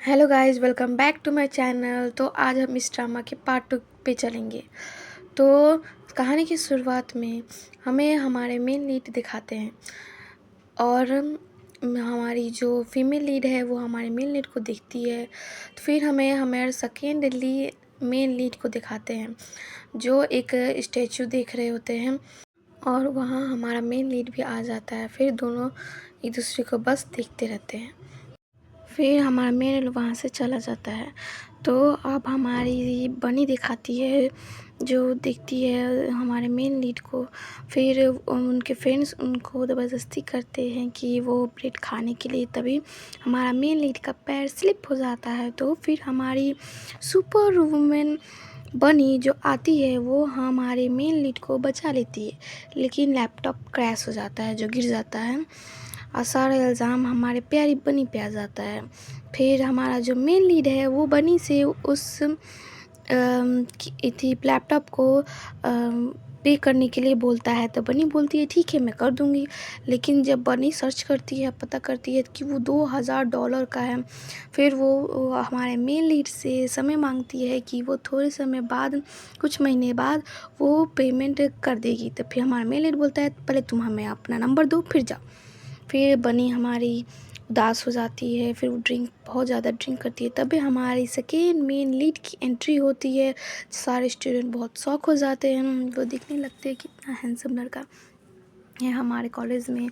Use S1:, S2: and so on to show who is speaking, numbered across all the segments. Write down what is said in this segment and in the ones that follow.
S1: Hello guys, welcome back to my channel. तो आज हम इस ड्रामा के पार्ट 2 पे चलेंगे। तो कहानी की शुरुआत में हमें हमारे मेन लीड दिखाते हैं और हमारी जो फीमेल लीड है वो हमारे मेन लीड को देखती है। तो फिर हमें हमारे सेकेंड मेन लीड को दिखाते हैं जो एक स्टैचू देख रहे होते हैं और वहाँ हमारा मेन लीड भी आ जाता है। फिर दोनों एक दूसरे को बस देखते रहते हैं। फिर हमारा मेन वहाँ से चला जाता है। तो अब हमारी बनी दिखाती है जो देखती है हमारे मेन लीड को। फिर उनके फ्रेंड्स उनको ज़बरदस्ती करते हैं कि वो ब्रेड खाने के लिए, तभी हमारा मेन लीड का पैर स्लिप हो जाता है। तो फिर हमारी सुपर वुमेन बनी जो आती है वो हमारे मेन लीड को बचा लेती है, लेकिन लैपटॉप क्रैश हो जाता है जो गिर जाता है और सारा इल्ज़ाम हमारे प्यारी बनी पे आ जाता है। फिर हमारा जो मेन लीड है वो बनी से उस लैपटॉप को पे करने के लिए बोलता है। तो बनी बोलती है ठीक है मैं कर दूँगी, लेकिन जब बनी सर्च करती है, पता करती है कि वो $2000 का है, फिर वो हमारे मेन लीड से समय मांगती है कि वो थोड़े समय बाद, कुछ महीने बाद वो पेमेंट कर देगी। तो फिर हमारा मेन लीड बोलता है पहले तुम हमें अपना नंबर दो फिर जाओ। फिर बनी हमारी उदास हो जाती है, फिर वो बहुत ज़्यादा ड्रिंक करती है। तभी हमारी सेकेंड मेन लीड की एंट्री होती है। सारे स्टूडेंट बहुत शॉक हो जाते हैं, वो देखने लगते हैं कितना हैंडसम लड़का है हमारे कॉलेज में।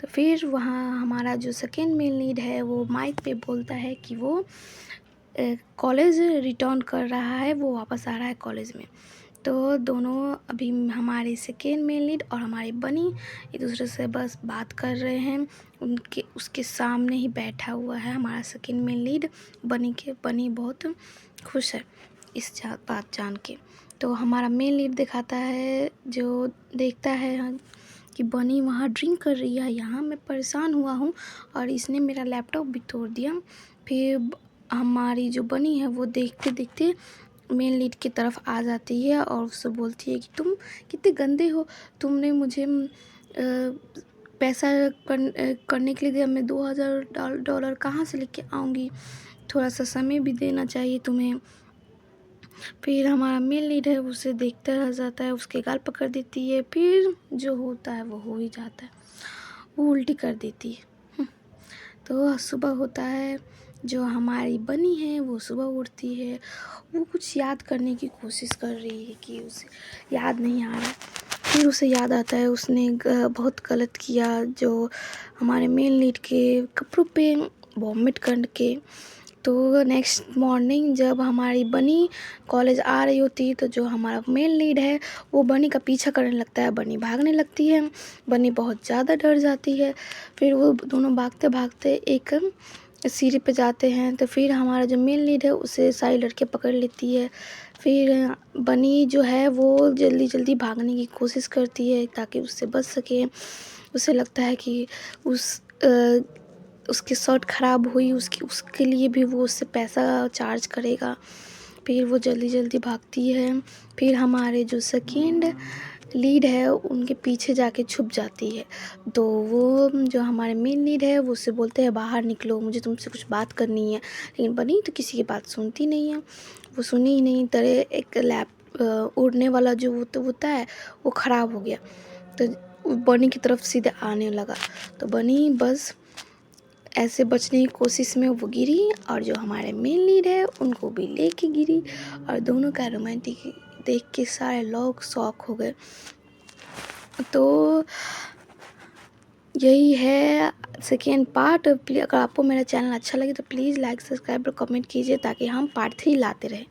S1: तो फिर वहाँ हमारा जो सेकेंड मेन लीड है वो माइक पे बोलता है कि वो कॉलेज रिटर्न कर रहा है, वो वापस आ रहा है कॉलेज में। तो दोनों अभी हमारी सेकेंड मेन लीड और हमारी बनी एक दूसरे से बस बात कर रहे हैं। उसके सामने ही बैठा हुआ है हमारा सेकेंड मेन लीड। बनी बहुत खुश है इस बात जान के। तो हमारा मेन लीड दिखाता है जो देखता है कि बनी वहाँ ड्रिंक कर रही है, यहाँ मैं परेशान हुआ हूँ और इसने मेरा लैपटॉप भी तोड़ दिया। फिर हमारी जो बनी है वो देखते देखते मेन लीड की तरफ आ जाती है और उससे बोलती है कि तुम कितने गंदे हो, तुमने मुझे पैसा करने के लिए दिया, मैं $2000 कहाँ से लेके आऊँगी, थोड़ा सा समय भी देना चाहिए तुम्हें। फिर हमारा मेन लीड है उसे देखता रह जाता है, उसके गाल पकड़ देती है। फिर जो होता है वो हो ही जाता है, वो उल्टी कर देती है। तो सुबह होता है, जो हमारी बनी है वो सुबह उठती है, वो कुछ याद करने की कोशिश कर रही है कि उसे याद नहीं आ रहा। फिर उसे याद आता है उसने बहुत गलत किया जो हमारे मेन लीड के कपड़ों पे वॉमिट करके। तो नेक्स्ट मॉर्निंग जब हमारी बनी कॉलेज आ रही होती है तो जो हमारा मेन लीड है वो बनी का पीछा करने लगता है, बनी भागने लगती है, बनी बहुत ज़्यादा डर जाती है। फिर वो दोनों भागते भागते एक सीढ़ी पे जाते हैं। तो फिर हमारा जो मेन लीड है उसे सारी लड़कियाँ पकड़ लेती है। फिर बनी जो है वो जल्दी जल्दी भागने की कोशिश करती है ताकि उससे बच सके। उसे लगता है कि उसकी शर्ट ख़राब हुई, उसके लिए भी वो उससे पैसा चार्ज करेगा। फिर वो जल्दी जल्दी भागती है। फिर हमारे जो सेकेंड लीड है उनके पीछे जाके छुप जाती है। तो वो जो हमारे मेन लीड है वो उससे बोलते हैं बाहर निकलो, मुझे तुमसे कुछ बात करनी है। लेकिन बनी तो किसी की बात सुनती नहीं है, वो सुनी ही नहीं। तरह एक उड़ने वाला जो होता है वो ख़राब हो गया, तो बनी की तरफ सीधे आने लगा। तो बनी बस ऐसे बचने की कोशिश में वो गिरी और जो हमारे मेन लीड है उनको भी लेके गिरी और दोनों का रोमांटिक देख के सारे लोग शॉक हो गए। तो यही है सेकेंड पार्ट। अगर आपको मेरा चैनल अच्छा लगे तो प्लीज़ लाइक, सब्सक्राइब और कमेंट कीजिए ताकि हम पार्ट 3 लाते रहें।